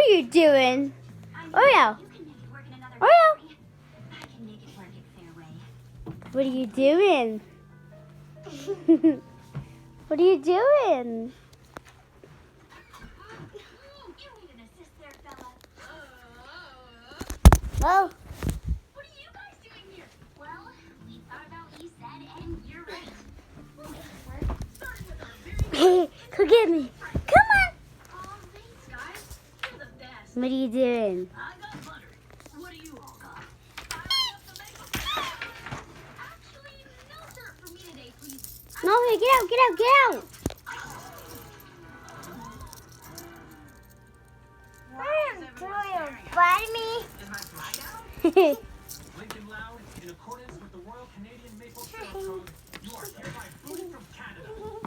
are you doing? Oreo. Oreo. What are you doing? What are you doing? Oh. What are you guys doing here? Well, we thought about what you said, and you're right. Come get me. Come on. Oh, thanks, guys. You're the best. What are you doing? I got butter. What do you all got? I got the maple. Actually, no syrup for me today, please. No, hey, get out, get out, get out. Bite me. Lincoln Loud, in accordance with the Royal Canadian Maple Syrup Code, you are hereby booted from Canada.